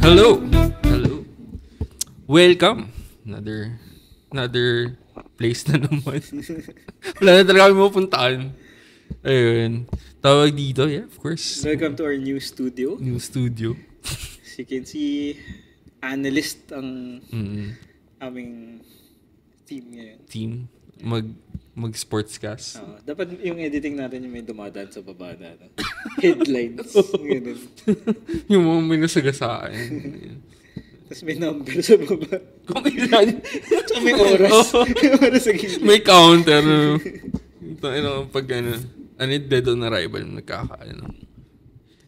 Hello. Hello. Welcome. Another place na naman. Wala na talaga kami mapuntaan. Ayun. Tawag dito, yeah, of course. Welcome to our new studio. New studio. As you can see, analyst ang aming team ngayon. Team. Mag-sportscast. Dapat yung editing natin yung may dumadaan sa baba natin. Headlines. Ganun. Yung mga may nasagasaan. Tapos may number sa baba. Kung ilan. So may oras. May oras sa gilid. May counter. Pag dead on arrival, nagkakaano.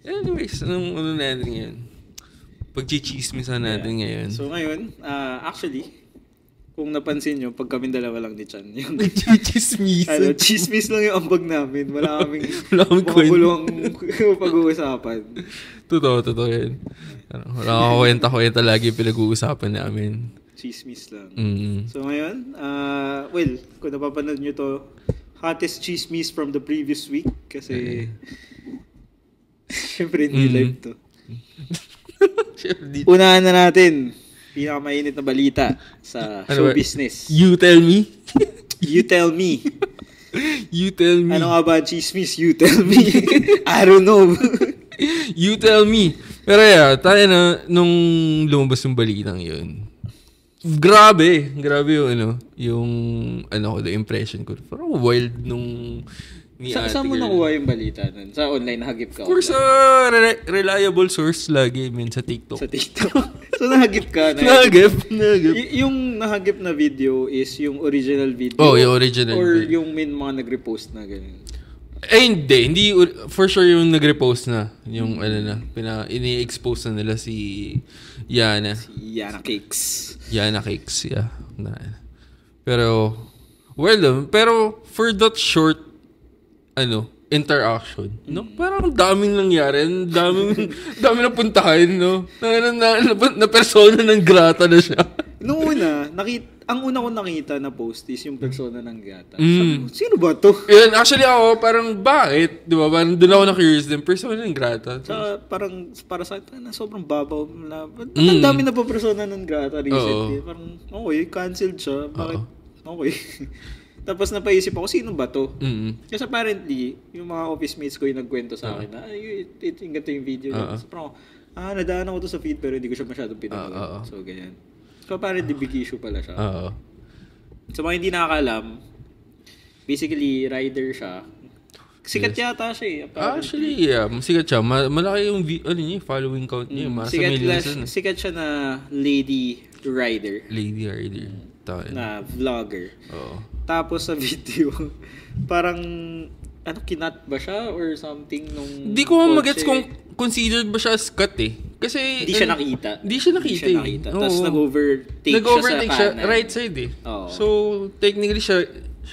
Anyways, ano natin ngayon? Pag-chichismisan natin ngayon. So ngayon, actually, kung napansin nyo, pag kaming dalawa lang ni Chan, yung chismisan. chismis lang yung ambag namin. Wala kaming kwento. pag-uusapan. Totoo yan. Wala kwenta lagi pinag-uusapan namin. Chismis lang. Mm-hmm. So ngayon, kung napapanood nyo to, hottest chismis from the previous week. Kasi, syempre hindi live to. Unahan na natin. Pinakamainit na balita sa show business. You tell me? You tell me. You tell me. Ano nga ba chismis? You tell me. I don't know. You tell me. Pero tayo na, nung lumabas yung balitang yun, grabe yung the impression ko. Parang wild nung ni ate. Saan mo nakuha yung balita nun? Sa online, nahagip ka? Of course, reliable source lagi, sa TikTok. Sa TikTok. So, nahagip ka? Nahagip. Yung nahagip na video is yung original video? Oh, yung original or video. yung may mga nag-repost na gano'n? Hindi. For sure yung nag-repost na. Yung ini-expose na nila si Yana. Si Yana Cakes. Yana Cakes, yeah. Pero for that short interaction, no? Parang daming nangyari, daming napuntahan, no? Na persona ng grata na siya. Noong una, ang una ko nakita na post is yung persona ng grata. Sabi ko, sino ba to? Yun, actually ako, parang bakit? Di ba? Parang doon ako na-curious din. Persona ng grata. Para sa akin, sobrang babaw. Ang dami na pa persona ng grata recently. Parang, okay, canceled siya. Bakit? Okay. Tapos napaisip ako, sino ba to? Kasi apparently, yung mga office mates ko yung nagkwento sa akin na, yung ganito yung video. So parang, nadaan ako to sa feed pero hindi ko siya masyadong pinanood. So, ganyan. So, apparently, big issue pala siya. So, mga hindi nakakaalam, basically, rider siya. Sikat yata siya eh. Actually, yeah. Sikat siya. Malaki yung following count niya. Sikat siya na lady rider. Lady rider. Na vlogger. Oo. Tapos sa video, parang, kinat ba siya or something nung... Hindi ko magets kung considered ba siya as cut eh. Kasi... Hindi siya nakita. Hindi siya nakita. Tapos nag-overtake siya sa right side eh. Oo. So, technically siya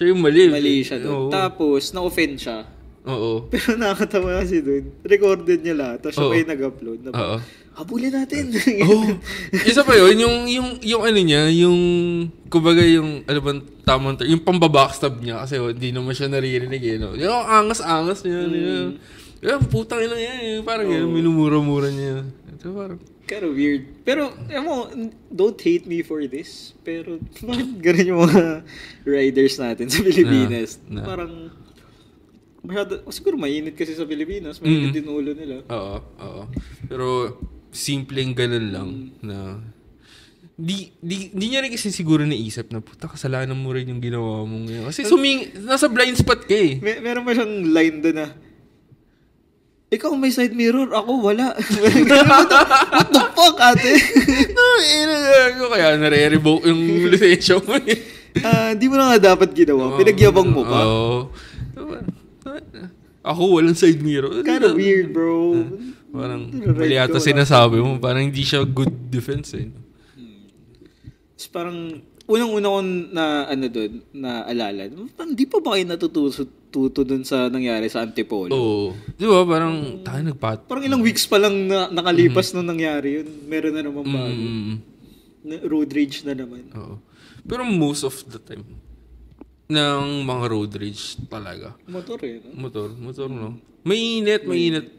yung mali. Mali siya doon. Tapos, na-offend siya. Oo. Pero nakakatawa kasi doon. Recorded niya lahat. Tapos siya pa yung nag-upload. Habulin natin. Isa pa yun, yung niya, yung, kumbaga yung, tamang yung pambabackstab niya kasi hindi naman siya naririnig eh. No? Yung angas-angas niya. Yung putang ina yan. Parang yan, minumura-mura niya. Ito parang... Kind of weird. Pero, don't hate me for this. Pero, bakit ganun yung mga riders natin sa Pilipinas? Parang, siguro mainit kasi sa Pilipinas. Mainit din ulo nila. Oo. Pero, simpleng ganun lang na di niya rin kasi siguro naisip na puta kasalanan mo rin yung ginawa mo ngayon. Kasi nasa blind spot ka eh. Meron ba siyang line doon na ikaw may side mirror, ako wala. What the fuck, ate? Kaya nare-revoke yung lisensya mo eh. Di mo na nga dapat ginawa. Pinagyabang mo pa. Ako walang side mirror. Kind of weird, bro. Parang mali yata sinasabi mo. Parang hindi siya good defense eh. Parang unang-una ko na alala, parang di pa ba kayo natututo dun sa nangyari sa Antipolo? Oo. Di ba? Parang tayo parang ilang weeks pa lang nakalipas nung nangyari yun. Meron na naman bago. Road rage na naman. Oo. Pero most of the time, ng mga road rage talaga. Motor eh. No? Motor, no? Mainit.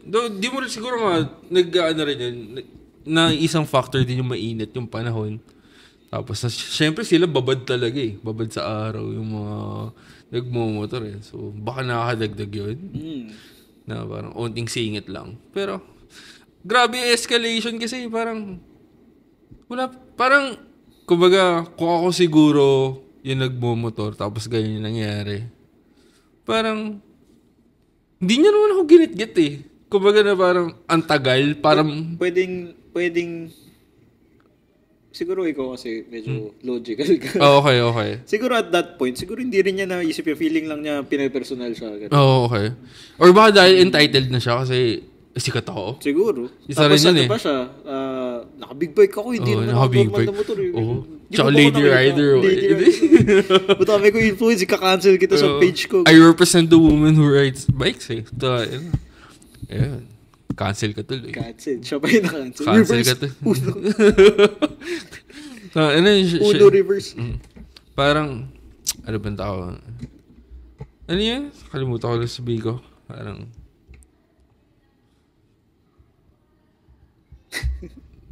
Di mo rin siguro nga, rin yun. na isang factor din yung mainit yung panahon. Tapos, syempre sila babad talaga eh. Babad sa araw yung mga nagmumotor eh. So, baka nakakadagdag yun. Na parang onting singit lang. Pero, grabe escalation kasi parang, wala, parang, kumbaga, kung ako siguro yung nagmumotor, tapos ganyan yung nangyari. Parang, hindi niya naman ako ginit-git eh. Kumbaga na parang, antagal, parang, Pwedeng, siguro ikaw kasi medyo logical ka. Okay. Siguro at that point, siguro hindi rin niya naisip yung feeling lang niya pinapersonal siya. Okay. Or baka dahil entitled na siya kasi sikat ako. Siguro. Isa Tapos rin yun ba siya? Naka-big bike ako, hindi naman ako normal na motor. Tsaka lady rider. Ba't kami ko influence, ika-cancel kita sa page ko. I represent the woman who rides bikes eh. Ayan. Cancel ka tuloy. Cancel. Siya pa yung na-cancel. Cancel ka tuloy. Uno reverse. Parang, ano ba ang tao? Ano yan? Kalimutan ko lang sabihin ko. Parang,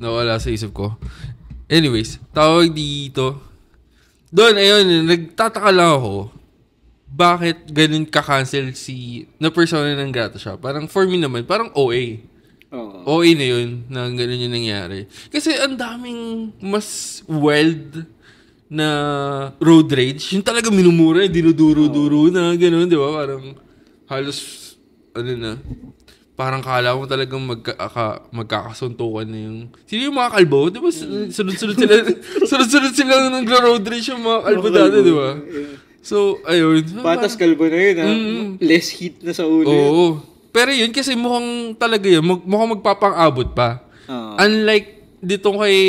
nawala sa isip ko. Anyways, tawag dito. Doon, ayun, nagtataka lang ako. Bakit ganun ka-cancel na persona ng grata siya? Parang for me naman, parang OA. OA na yun, na ganun yung nangyari. Kasi ang daming mas wild na road rage. Yung talaga minumura, dinuduro-duro na, ganun, di ba? Parang halos, parang kala mo talagang magkakasuntukan na yung... Sino yung mga kalbo? Di ba? Sunod-sunod sila nag-road rage yung mga kalbo dati, di ba? So, ayun. Patas kalbo na yun, ha? Less heat na sa ulo. Oo. Pero yun, kasi mukhang talaga yun. Mukhang magpapang-abot pa. Unlike ditong kay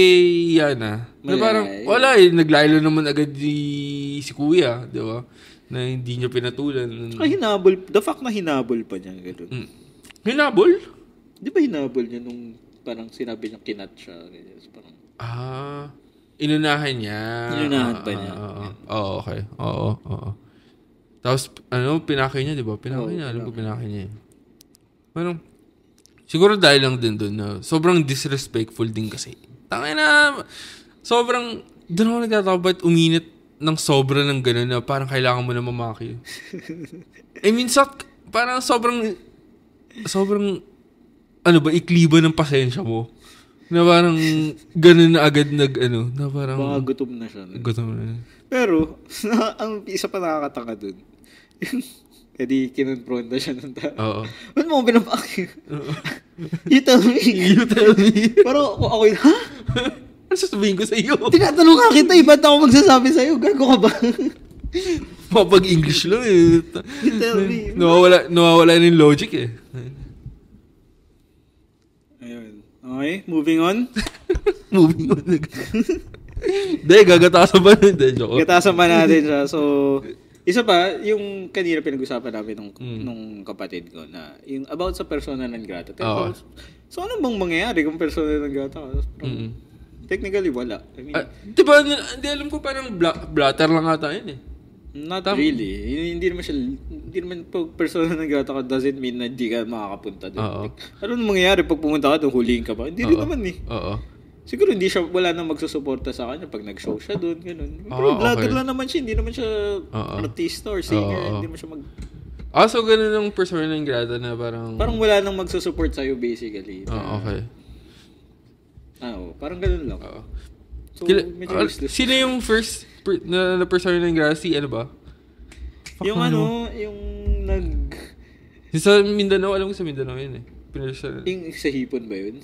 Yana. Na parang, wala eh. Naglaylo naman agad si Kuya. Di ba? Na hindi niya pinatulan. Hinabol. The fact na hinabol pa niya. Hinabol? Di ba hinabol niya nung parang sinabi niya kinat siya? Parang, inunahan niya. Inunahan pa niya. Oo, okay. Oo. Tapos, pinakay niya, di ba? Pinakay niya. Alam ko pinakay niya. Parang, siguro dahil lang din doon na sobrang disrespectful din kasi. Tangay na, sobrang, doon ako nagtataka ba't uminit ng sobra ng gano'n na parang kailangan mo na mamaki. Minsan, parang sobrang, ikliba ng pasensya mo. Na parang ganun na agad na parang... Baka gutom na siya. Gutom na. Pero, ang isa pa nakakatanga dun, edi kinonfronta siya ng tao. Oo. Ba't mo pinapaki? You tell me. Pero ako yun, ha? Ano sasabihin ko sa iyo? Tinatanong nga kita, ba't ako magsasabi sa iyo? Gago ka ba? Mapag-English lang eh. You tell me. Nawawala na yung logic eh. Okay, moving on. Hindi, gagatasan pa natin. Gagatasan pa natin siya. So, isa pa, yung kanina pinag-usapan namin nung kapatid ko na yung about sa persona non grata. So, ano bang mangyayari kung persona non grata? Technically, wala. I mean, diba, hindi alam ko parang blatter lang ata yun eh. Not really. Hindi naman pag persona ng grata ka doesn't mean na hindi ka makakapunta doon. Ano mangyayari pag pumunta ka doon, huliin ka ba? Hindi rin naman eh. Siguro wala nang magsusuporta sa kanya pag nag-show siya doon, gano'n. Pero vlogger lang naman siya, hindi naman siya artista or singer, hindi naman siya so ganun yung persona ng grata na parang... Parang wala nang magsusupport sa'yo basically. Okay. Parang ganun lang. So, medyo useless. Sino yung first na persona ng grata? Ano ba? Yung yung sa Mindanao, alam ko sa Mindanao yun eh. Yung sa hipon ba yun?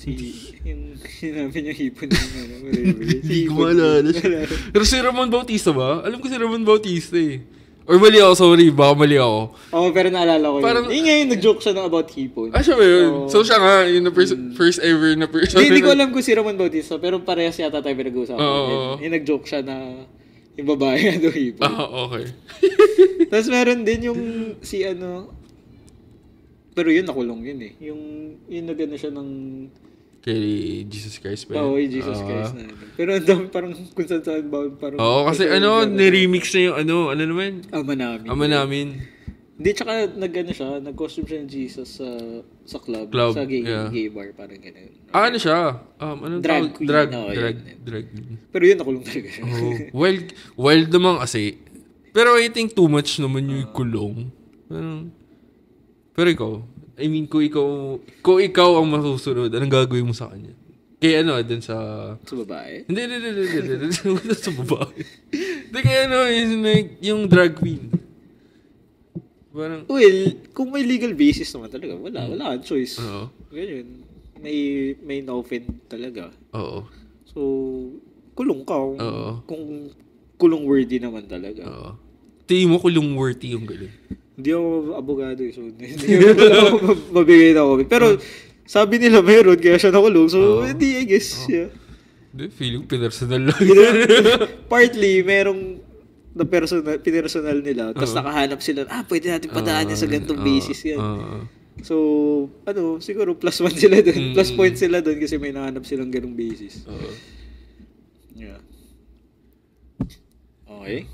Yung sinabi niya hipon. Hindi ko maalala siya. Pero si Ramon Bautista ba? Alam ko si Ramon Bautista eh. Or mali ako, sorry. Baka mali ako. Pero naalala ko yun. Ngayon nag-joke siya about hipon. Siya ba yun? So siya nga, yung first ever na person. Hindi ko alam kung si Ramon Bautista, pero parehas yata tayo pinag-uusapan. Yung nag-joke siya na yung babae nga daw hipon. Okay. Tapos meron din yung pero yun nakulong yun eh. Yung nag-ano siya ng... Kay Jesus Christ ba? Oo, Jesus Christ na. Pero ang dami parang kung saan ba parang... kasi niremix na yung ano naman? Ama Namin. Ama Namin. Hindi, tsaka nag-costume siya ng Jesus sa club sa gay bar, parang gano'n. Ano siya? Drag queen. Drag queen. Pero yun, nakulong talaga siya. Wild naman kasi. Pero I think too much naman yung kulong. Pero ikaw, I mean, kung ikaw ang masusunod, anong gagawin mo sa kanya? Kaya dun sa... Sa babae? Hindi. Sa babae. Hindi kaya yung drag queen. Parang... Well, kung may legal basis naman talaga, wala kang choice. Oo. Ganyan. May no-offend talaga. Oo. So, kulong ka kung kulong worthy naman talaga. Oo. Tingin mo kulong worthy yung galing. Hindi ako abogado so hindi ako mabigay na ako. Pero sabi nila meron kaya siya nakulong. So, hindi, I guess. Yeah. Hindi, feeling personal lang. Partly, merong na personal nila. Tapos nakahanap sila, pwede natin padaanin sa ganitong basis yan. So, siguro plus one sila dun. Plus point sila dun kasi may nahanap silang ganong basis. Yeah. Okay,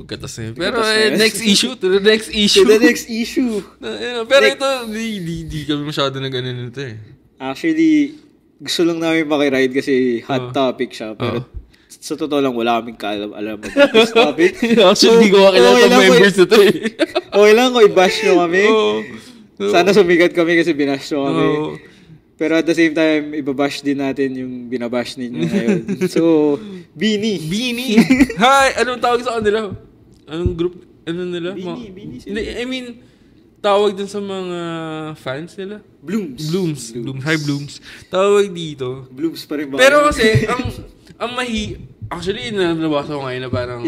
gatas na yun. Pero next issue. To the next issue. Pero ito, di kami masyado na ganun ito eh. Actually, gusto lang namin makiride kasi hot topic siya. Pero sa totoo lang, wala kaming alam about this topic. Actually, hindi ko makilala sa members ito eh. Okay lang kung i-bash nyo kami. Sana sumikat kami kasi binash nyo kami. Pero at the same time, ibabash din natin yung binabash ninyo ngayon. So, Beanie. Hi! Anong tawag sa kanila? Anong group? Ano nila? Beanie. I mean, tawag din sa mga fans nila? Blooms. Hi, Blooms. Tawag dito. Blooms pa rin ba? Pero kasi, actually, nabasa ko ngayon na parang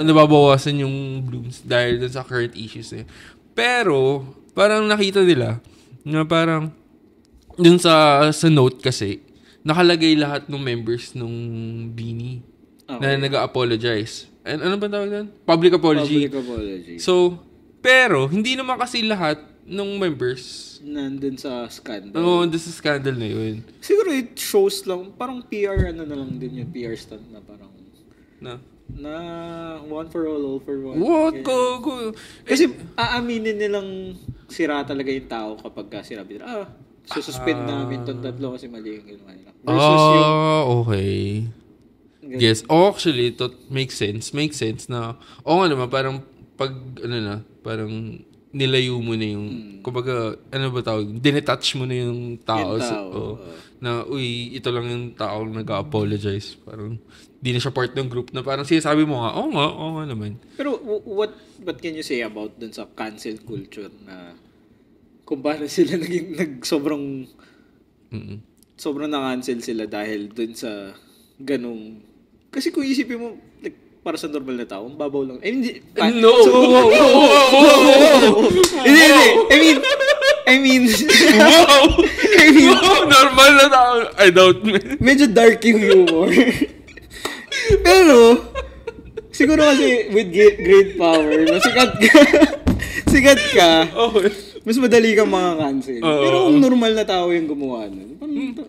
nababawasan yung Blooms dahil dun sa current issues eh. Pero, parang nakita nila na parang dun sa note kasi nakalagay lahat ng members nung Beanie na nag-apologize. Ano ba tawag doon? Public apology. So, pero hindi naman kasi lahat ng members nandun sa scandal. Nandun sa scandal na yun. Siguro it shows lang, parang PR na lang din yung PR stunt na parang na one for all for one. What? Go. Kasi aaminin nilang sira talaga yung tao kapag sinabi nila, sususpend namin itong tatlo kasi mali yung ginawa nila. Okay. Yes. Actually, it makes sense. Na, nga naman, parang parang nilayo mo na yung, kumbaga, ano ba tawag? Dinetouch mo na yung tao. Na, ito lang yung tao nag-apologize. Parang, di na siya part ng group na parang sinasabi mo oo nga naman. Pero, what can you say about dun sa cancel culture na kung paano sila sobrang na-cancel sila dahil dun sa ganung, kasi kung isipin mo, like, para sa normal na tao, babaw lang. I mean, no! I mean, normal na tao. I doubt me. Medyo dark yung humor. Pero, siguro kasi with great power, sikat ka, mas madali kang makakancel. Pero kung normal na tao yung gumawa nun,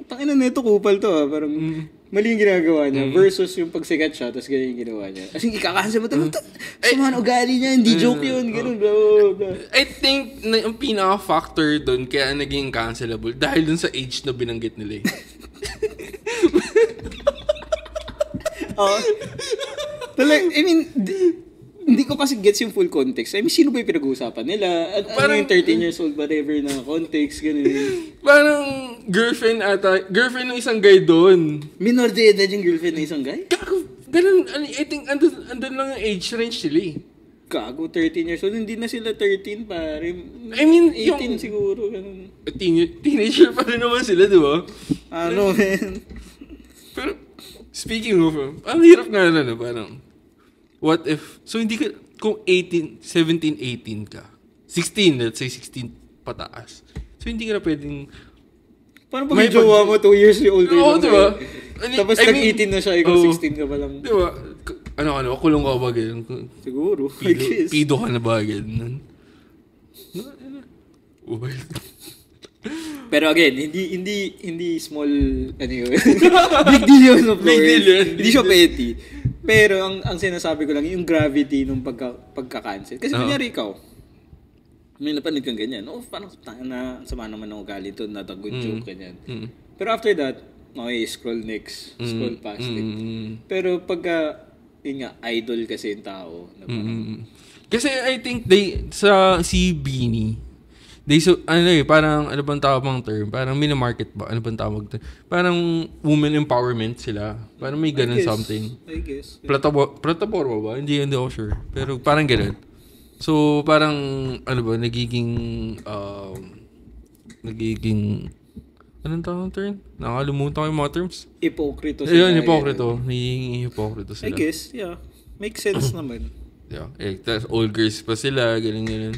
tangina neto kupal to parang mali yung ginagawa niya versus yung pagsikat siya tapos ganyan yung ginawa niya. As in, ikakancel mo ito, sumahan ugali niya, hindi joke yun, gano'n, blah, blah, blah. I think na yung pinaka-factor doon kaya naging cancelable dahil dun sa age na binanggit nila eh. I mean, hindi ko kasi gets yung full context. I mean, sino ba yung pinag-uusapan nila? Ano yung 13 years old, whatever na context, gano'n. Parang girlfriend ng isang guy doon. Minor de edad yung girlfriend ng isang guy? Ganun, I think andun lang yung age range sila eh. Gago, 13 years old. Hindi na sila 13, pare. I mean, 18 siguro, ganun. Teenager pa rin naman sila, di ba? Ano, man? Pero, speaking of, ang hirap nga na, parang, what if, so hindi ka, kung 17, 18 ka, 16, let's say 16 pataas. So hindi ka na pwedeng, paano pag yung jowa mo 2 years older? Oo, diba? Tapos nag-18 na siya, ikaw 16 ka pa lang. Diba? Ano, kulong ka ba ganyan? Siguro, I guess. Pido ka na ba ganyan? Well. Pero again, hindi small, ano yun. Big deal yun. Big deal yun. Hindi siya petty. Pero ang sinasabi ko lang, yung gravity nung pagka-cancel. Kasi kunyari ikaw, may napanood kang ganyan. Oh, parang na sama naman ng ugali ito, not a good joke, ganyan. Pero after that, okay, scroll next, scroll past it. Pero pagka, yun nga, idol kasi yung tao. Na kasi I think si Beanie, parang, ano bang tawag term? Parang mini-market ba? Ano bang tawag? Parang women empowerment sila. Parang may ganun something. I guess. Plataforma ba? Hindi ako sure. Pero parang ganun. So, parang, nagiging, anong tawag term? Nakalimutan ko yung mga terms. Hipokrito sila. Ayun, hipokrito. Nagiging hipokrito sila. I guess, yeah. Makes sense naman. Yeah. Tapos old girls pa sila, ganun.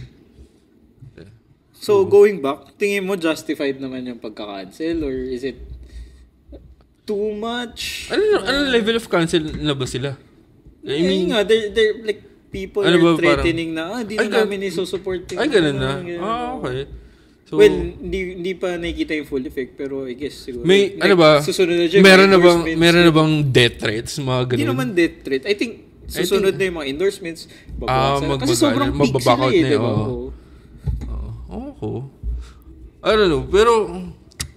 Yeah. So, going back, tingin mo justified naman yung pagka-cancel or is it too much? Ano level of cancel na ba sila? I mean, they're like, people are threatening na, di na namin isusupport yung... Ay, ganun na. Okay. So, well, hindi pa nakikita yung full effect, pero I guess siguro. May, susunod na dyan, meron na bang death threats, mga ganun? Hindi naman death threat. I think, susunod na yung mga endorsements, kasi sobrang peak sila eh, diba? Oo. I don't know, pero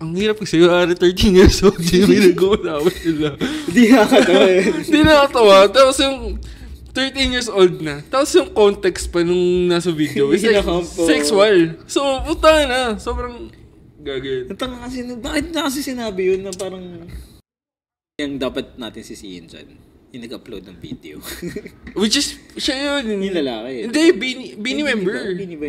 ang hirap kasi yung 13 years old, Jimmy, nag-uusap sila. Hindi nakakatawa yun. Hindi nakakatawa. Tapos yung 13 years old na. Tapos yung context pa nung nasa video is like sexual. So, puta na. Sobrang gagawin. Bakit na kasi sinabi yun na parang yung dapat natin sisihin dyan? Yung nag-upload ng video. Which is, siya yun. Yung lalaki. Hindi, Beanie member.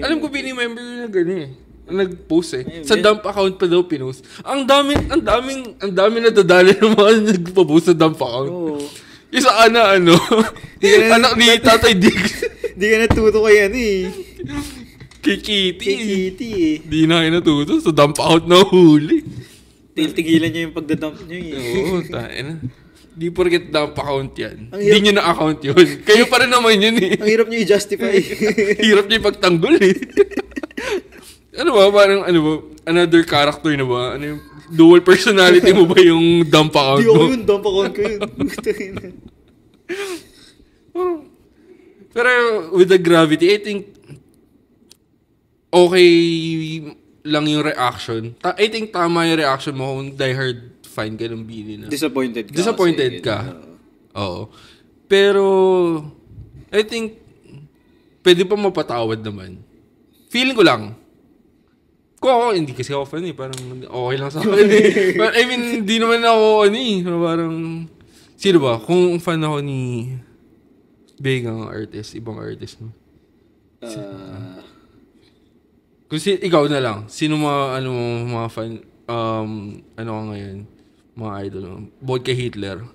Alam ko Beanie member na gano'n nag-post sa dump account pa daw pinost. Ang daming nadadali ng mga nagpo-post sa dump account. Oo. Isa anak ni Tatay Diggs. Di ka natuto kay Kay Kitty eh. Di na kayo natuto. So, dump out na huli. Tigilan niya yung pagdadump niya eh. Oo, tayo na. Di porket dump account yan. Di nyo na account yun. Kayo pa rin naman yun eh. Ang hirap niyo i-justify. Hirap niyo ipagtanggol eh. Parang another character na ba? Ano yung dual personality mo ba yung dump account mo? Di ako yun, dump account ko yun. Pero with the gravity, I think okay lang yung reaction. I think tama yung reaction mo kung diehard fan ka ng Beanie na. Disappointed ka. Oo. Pero I think pwede pa mapatawad naman. Feeling ko lang. Kung ako, hindi kasi ako fan eh. Parang okay lang sa akin eh. But, I mean, hindi naman ako parang, sino ba? Kung fan ako ni Begang artist, ibang artist mo. Kung ikaw na lang, sino mga fan, ano ka ngayon? Mga idol mo? Bukod kay Hitler.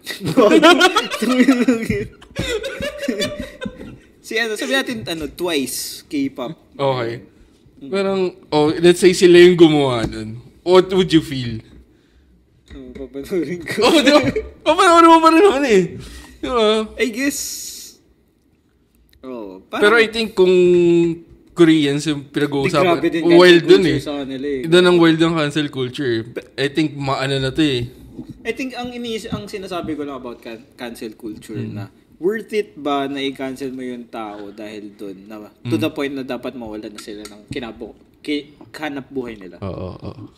Sabi natin, Twice, K-pop. Okay. Parang, let's say sila yung gumawa nun. What would you feel? Papanoorin ko. Diba? Papanoorin mo pa rin naman eh. Diba? I guess, pero I think kung Koreans yung pinag-uusapan, wild dun eh. Doon ang wild ang cancel culture. I think maano na to eh. I think ang sinasabi ko lang about cancel culture na worth it ba na i-cancel mo yung tao dahil doon na to the point na dapat mawalan na sila ng hanap buhay nila. Oo.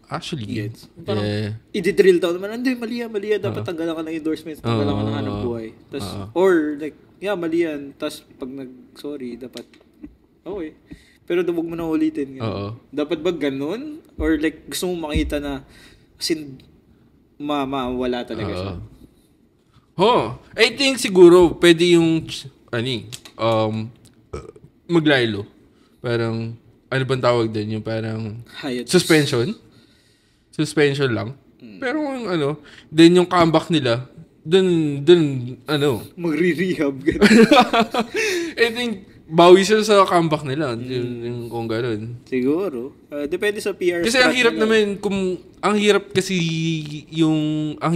Actually, yes. Parang i-drill down naman, hindi, mali yan, dapat tanggalan ka ng endorsements, tanggalan ka ng hanap buhay. Tas, or like, mali yan, tas pag nag-sorry, dapat, okay. Pero huwag mo na ulitin. Dapat ba ganun? Or like, gusto mo makita na, mawala talaga siya. I think siguro pwede yung maglaylo. Parang ano bang tawag din yung parang suspension lang. Pero then yung comeback nila dun magre-rehab. I think bawi sila sa comeback nila yung kung gano'n. Siguro. Depende sa PR. Kasi ang hirap naman ang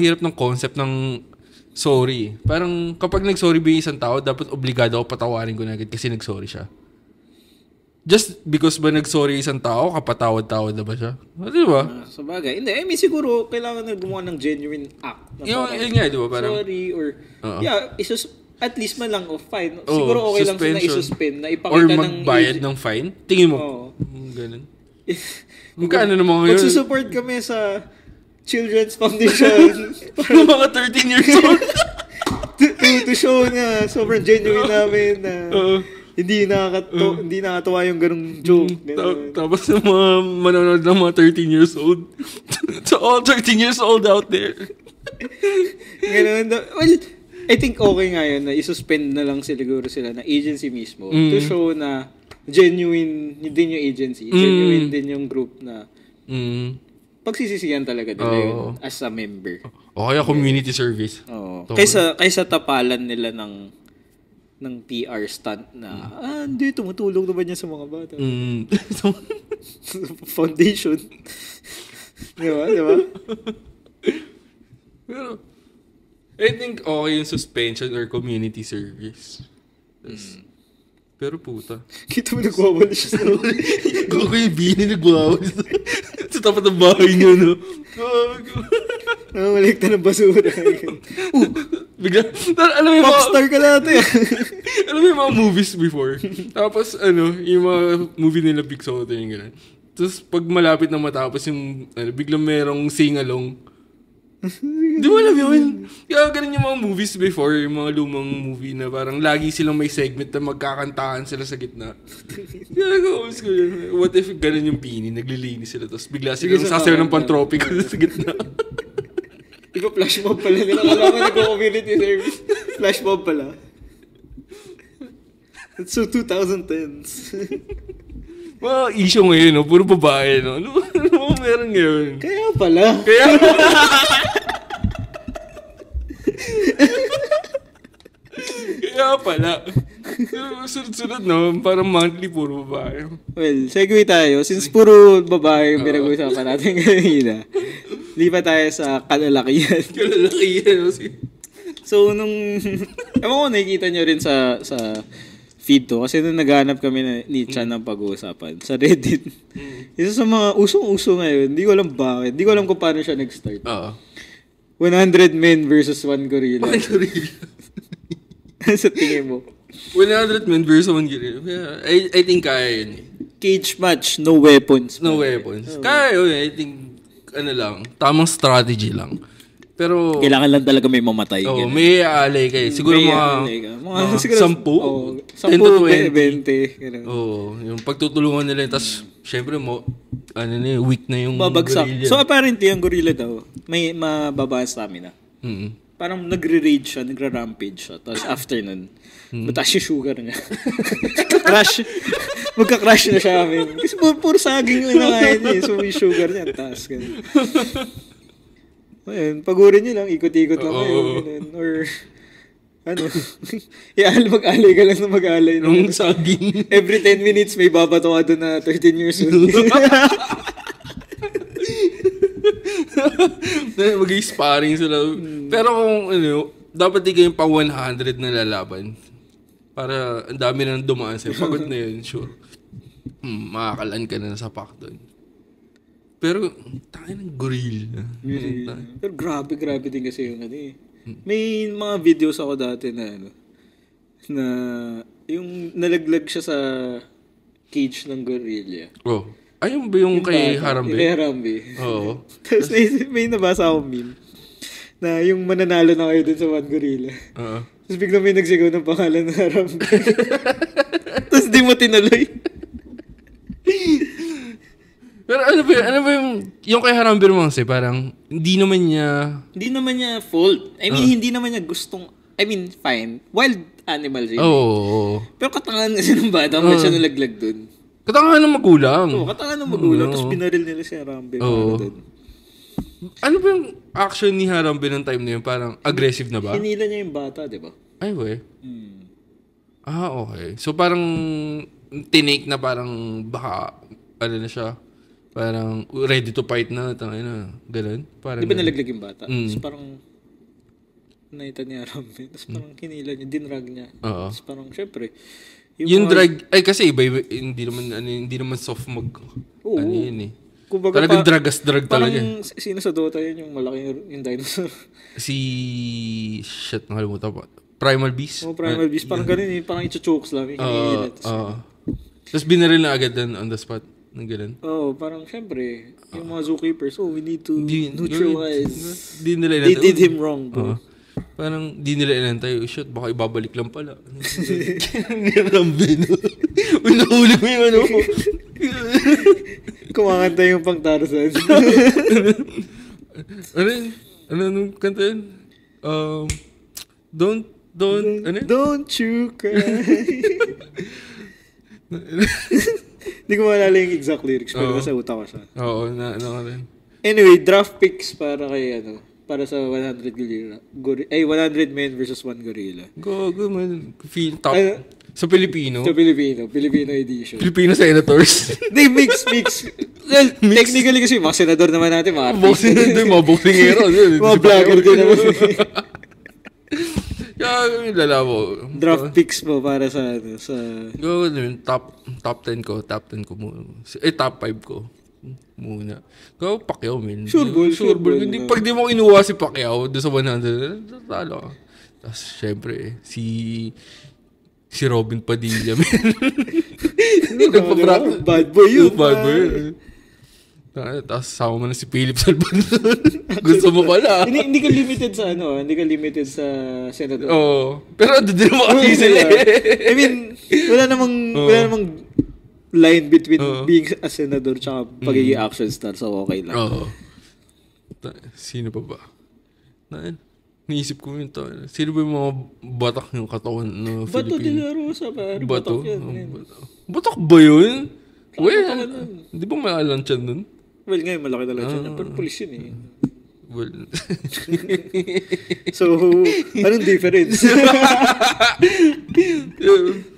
hirap ng concept ng sorry. Parang kapag nag-sorry ba yung isang tao, dapat obligado ako patawarin ko na agad kasi nag-sorry siya. Just because ba nag-sorry isang tao, kapatawad-tawad na ba siya? Di ba? Sa bagay. Hindi, I mean, siguro, kailangan na gumawa ng genuine act. Yung nga, di ba? Parang, sorry, or, at least man lang, fine. Siguro okay lang na isuspend, na ipakita ng... Or magbayad ng fine? Tingin mo? Ganun. Magkano naman ngayon? Magsusupport kami sa Children's Foundation. Para mga 13 years old. to show na sobrang genuine namin na hindi nakakatawa yung ganung joke. Tapos yung mga manonood ng mga 13 years old. So all 13 years old out there. Ganun. Well, I think okay nga yun na isuspend na lang siguro sila na agency mismo to show na genuine din yung agency. Genuine din yung group na pagsisisihan talaga nila yun as a member. O kaya community service. Kaysa tapalan nila ng PR stunt na hindi, tumutulong naman niya sa mga bata. Foundation. Di ba? Pero I think okay yung suspension or community service. Pero puta. Kita mo nagwawala siya sa Gago yung bini nagwawala sa tapat ng bahay niya, no? Namalikta ng basura. Bigla, alam mo yung popstar ka lahat eh. Alam mo yung mga movies before. Tapos yung mga movie nila Big Soto yung gano'n. Tapos pag malapit na matapos yung, biglang merong sing-along. Di mo alam yun? Kaya ganun yung mga movies before, yung mga lumang movie na parang lagi silang may segment na magkakantahan sila sa gitna. Kaya ko yun. What if ganun yung Bini, naglilinis sila, tapos bigla silang sasayaw ng pan-tropical sa gitna. Ikaw, flash mob pala nila. Kalaman nag-community service. Flash mob pala. That's so 2010s. Mga issue ngayon, no? Puro babae, no? Ano meron ngayon? Kaya pala. Kaya pala. Sunod-sunod, no? Parang monthly, puro babae. Well, segue tayo. Since puro babae yung pinag-usapan natin kanina, lipat tayo sa kalalakihan. Kalalakihan, no? So, ewan ko, nakikita nyo rin sa feed to. Kasi nung naghanap kami ni Chan ng pag-uusapan sa Reddit. Isa sa mga usong-uso ngayon, hindi ko alam bakit. Hindi ko alam kung paano siya nag-start. 100 men versus 1 gorilla. 1 gorilla. Sa tingin mo? 100 men versus 1 gorilla. Yeah, I think kaya yun eh. Cage match, no weapons. No weapons. Kaya yun, I think, lang, tamang strategy lang. Pero kailangan lang talaga may mamatay. May aalay kayo. Siguro mga 10, 10 to 20. Yung pagtutulungan nila. Tapos, syempre, weak na yung babagsak. gorilla. So, apparently, ang gorilla daw, may mababa stamina. Parang nagre-rage siya, nagra-rampage siya. Tapos, after nun, mataas yung sugar niya. Magka-crash na siya amin. Kasi puro saging yung nakain niya. So, yung sugar niya, taas. Ayun, pagurin nyo lang, ikot-ikot lang kayo. Or, mag-alay ka lang na mag-alay. Nung saging. Every 10 minutes, may babato ka doon na 13 years old. Mag-i-sparring sila. Pero kung, dapat di kayong pang 100 na lalaban. Para ang dami na dumaan sa'yo. Pagod na yun, sure. Makakalan ka na sa pack doon. Pero, tayo ng gorilla. Pero grabe din kasi yung May mga videos ako dati na yung nalaglag siya sa cage ng gorilla. Ayun ba yung kay Harambe? Kay Harambe. Oo. Tapos may nabasa akong meme na yung mananalo na kayo dun sa one gorilla. Tapos biglang may nagsigaw ng pangalan ng Harambe. Tapos di mo tinuloy. Pero ano ba yung kay Harambe naman kasi parang hindi naman niya fault. I mean, hindi naman niya gustong, fine. Wild animals yun. Pero katangahan kasi ng bata, siya nalaglag dun. Katangahan ng magulang. Katangahan ng magulang. Tapos binaril nila si Harambe. Ano ba yung action ni Harambe ng time na yun? Parang aggressive na ba? Hinila niya yung bata, di ba? Ay, we. Okay. So parang tinake na parang baka, na siya, parang ready to fight na, ganun. Parang di ba nalaglag yung bata? Tapos parang naita niya Harambe. Tapos parang hinila niya, dinrag niya. Tapos parang, syempre, Yung drag, ay kasi iba, hindi naman soft yun eh. Kumbaga, talagang drag talaga. Parang sino sa Dota yun, yung malaki yung dinosaur. Shit, nakalimutan pa. Primal Beast. Primal Beast. Parang ganun eh. Parang i-chokes lang. Tapos binaril na agad on the spot. Nang ganun. Parang syempre, yung mga zookeepers, we need to neutralize. They did him wrong, bro. Parang di nila inantay. Shit, baka ibabalik lang pala. Nirambin. Unahuli mo yung ano mo. Kumakanta yung pang Tarzan. Anong kanta yun? Don't you cry. Hindi ko maalala yung exact lyrics, pero nasa utak ko siya. Oo, rin. Anyway, draft picks para kay para sa 100 gorilla. 100 men versus 1 gorilla. Go man. Feel top. Sa Pilipino. Filipino edition. Filipino senators. They mix. Well, technically kasi mga senador naman natin, mga boxing boxingero. Mga vlogger din naman. Kaya lalabo. Draft picks mo para sa Go top 10 ko muna. Top 5 ko muna. Go Pacquiao, man. Sure ball. Hindi, pag di mo kinuha si Pacquiao doon sa 100, talo ka. Tapos, syempre, si Robin Padilla, man. Bad boy yun. Tapos, sama mo na si Philip Salvador. Gusto mo pala. Hindi ka limited sa hindi ka limited sa senator. Pero doon mo kasi sila I mean, wala namang line between being a senador tsaka pagiging action star, so okay lang. Sino pa ba? Naisip ko yun to. Sino ba yung mga batak yung katawan na Filipino? Bato de la Rosa, pare. Batak yan. Batak ba yun? Di ba may alansyan nun? Well, ngayon malaki na lansyan yan. Pero pulis yun eh. Well. So, anong difference?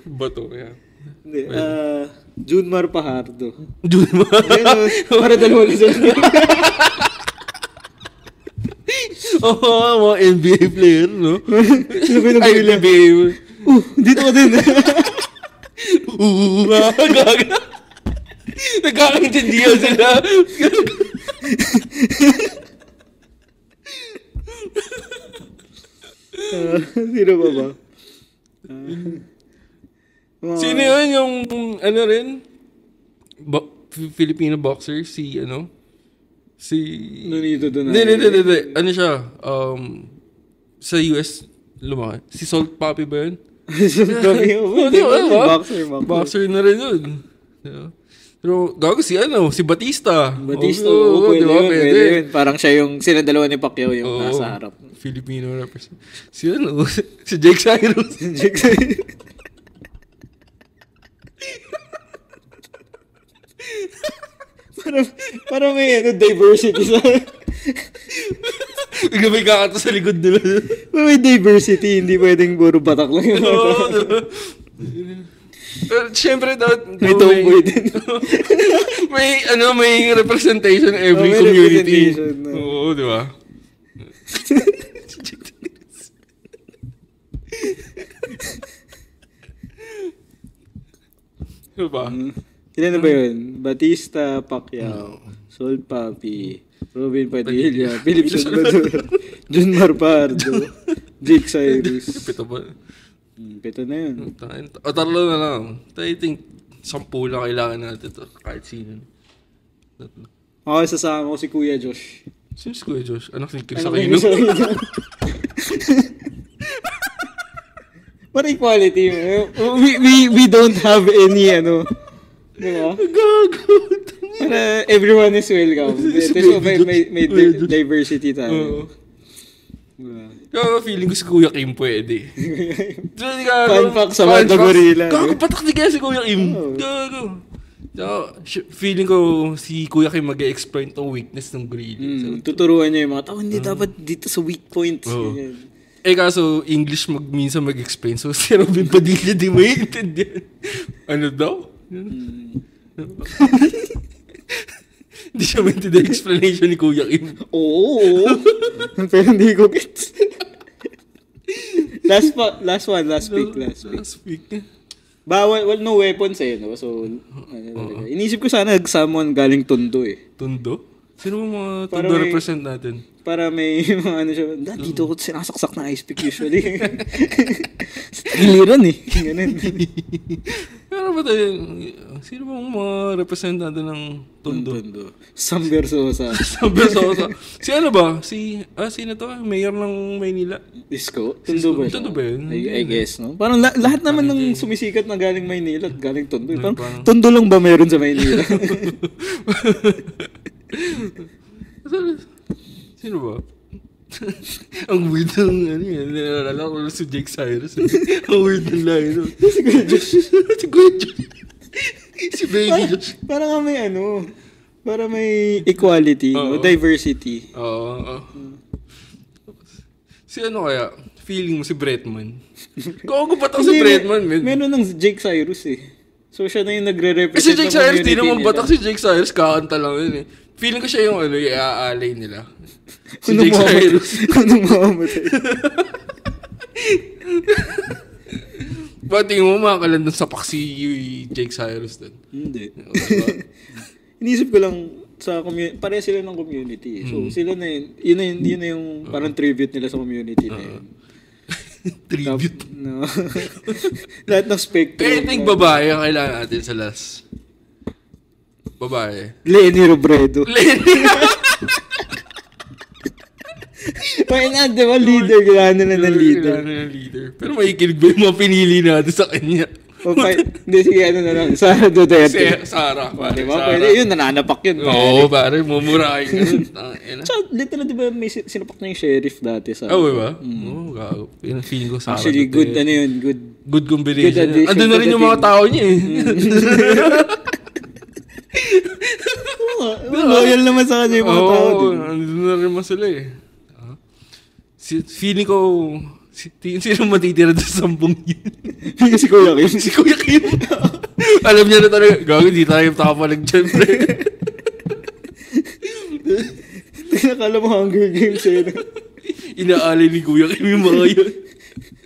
Bato, yeah. Hindi. Junmar Pajardo. Junmar? Para dalawa na dyan. Mga NBA player, no? Ay, NBA. Dito ka din. Gaga. Nagkakaintindihan sila. Sino ba? Sino yun yung rin? Filipino boxer? Si Nonito doon. Hindi. Ano siya? Sa US, lumaki. Si Salt Papi ba yun? Salt Papi? Boxer na rin yun. Pero gago si Batista. Pwede yun. Parang siya yung, sila dalawa ni Pacquiao yung nasa harap. Filipino represent. Si Jake Cyrus. Parang may diversity sa... Bigla may kakato sa likod nila. May diversity, hindi pwedeng puro batak lang yun. Pero syempre may tomboy din. may representation in every community. Oo, di ba? Ano ba? Ilan na ba yun? Batista, Pacquiao, Sol Papi, Robin Padilla, Philip Salvador, Junmar Pardo, Jake Cyrus. Pito ba? Pito na yun. Tatlo na lang. I think 10 lang kailangan natin ito. Kahit sino. Ako sasama ko si Kuya Josh. Sino si Kuya Josh? Anak ni Chris Aquino. What equality? We don't have any diba? Gago. Everyone is welcome. So may diversity tayo. Kaya feeling ko si Kuya Kim pwede. Fun fact sa mga gorilla. Gago, patak di kaya si Kuya Kim. Gago. Feeling ko si Kuya Kim mag-exploit ang weakness ng gorilla. Tuturuan niya yung mga tao, hindi dapat dito sa weak points. Kaso English minsan mag-explain. So si Robin Padilla di mo intindihan. Ano daw? Hindi siya maintindihan explanation ni Kuya Kim. Oo. Pero hindi ko gets. Last pick. Bawal, no weapons no? So, talaga. Inisip ko sana nag-summon galing Tondo Tondo? Sino mga Tondo represent natin? Para may mga siya, dito ko sinasaksak na ice pick usually. Sa tagiliran Ganun. Pero ba tayo, sino bang mga represent natin ng Tondo? Sam Versosa. Si ano ba? Sino to? Mayor ng Maynila? Isko? Tondo ba? Tondo ba yun? I guess, no? Parang lahat naman ng sumisikat na galing Maynila at galing Tondo. Parang Tondo lang ba meron sa Maynila? Sino ba? Ang weird ng nalala ko si Jake Cyrus. Ang weird ng line. Si Kuya Josh. Si Baby Josh. Parang may para may equality, diversity. Oo. Si ano kaya? Feeling mo si Bretman? Gogo batak si Bretman, man. Meron ng Jake Cyrus So siya na yung nagre-represent. Si Jake Cyrus, di naman batak si Jake Cyrus, kakanta lang yun Feeling ko siya yung i-aalay nila. Si Jake Cyrus. Anong mamamatay? Ba't tingin mo makakalandang sapak si Jake Cyrus dun? Hindi. Inisip ko lang sa community, pareha sila ng community. So sila na yun na yung parang tribute nila sa community na yun. Tribute? No. Lahat ng spectrum. Kaya think babae ang kailangan natin sa last. Babae. Lenny Robredo. Kaya nga, di ba, leader. Kailangan nila ng leader. Pero makikinig ba yung mga pinili natin sa kanya? Hindi, sige, ano na lang. Sara Duterte. Sara. Di ba? Pwede yun, nananapak yun. Oo, pare. Mumurahin ka nun. So, literal, di ba, may sinapak na yung sheriff dati sa... Oo, ba? Oo, gago. Feeling ko Sara Actually, good, ano yun, good combination. Andun na rin yung mga tao niya Loyal naman sa kanya yung mga tao din. Andun na rin sila Feeling ko, sino matitira doon sa 10 yun? Si Kuya Kim. Si Kuya Kim. Alam niya na talaga, gago, di tayo takapalag dyan, pre. Nakala mo Hunger Games Inaalay ni Kuya Kim yung mga yun.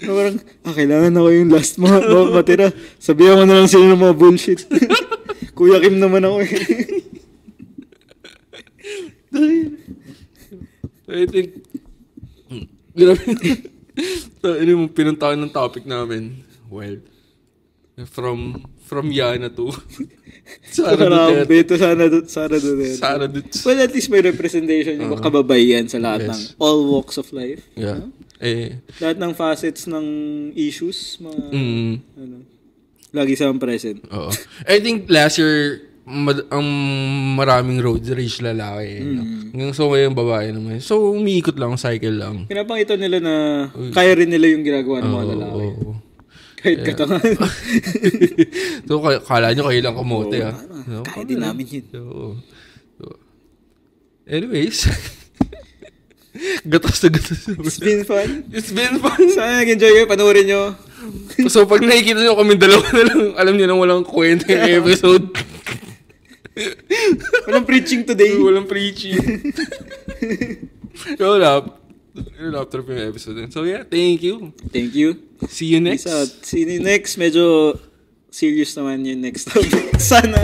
Parang, kailangan ako yung last matira. Sabihan ko na lang sila ng mga bullshit. Kuya Kim naman ako I think, grabe. Ano yung pinuntahan ng topic namin? Well, from Yana to Sara Duterte. Sara Duterte. Well, at least may representation yung kababayan sa lahat ng all walks of life. Yeah. Lahat ng facets ng issues, lagi silang present. Oo. I think last year, ang maraming road rage lalaki. So, ngayon babae naman. So, umiikot lang, cycle lang. Pinapakita nila na kaya rin nila yung ginagawa ng mga lalaki. Kahit katangan. So, kala nyo kayo lang kamote, Kaya din namin yun. So, anyways, gatas na gatas. It's been fun. Sana nag-enjoy kayo, panoorin nyo. So, pag nakikita nyo kami dalawa na lang, alam nyo lang walang kwenta yung episode. Walang preaching today. Walang preaching. So, after yung episode. So, yeah, thank you. Thank you. See you next. Peace out. See you next. Medyo serious naman yung next topic. Sana.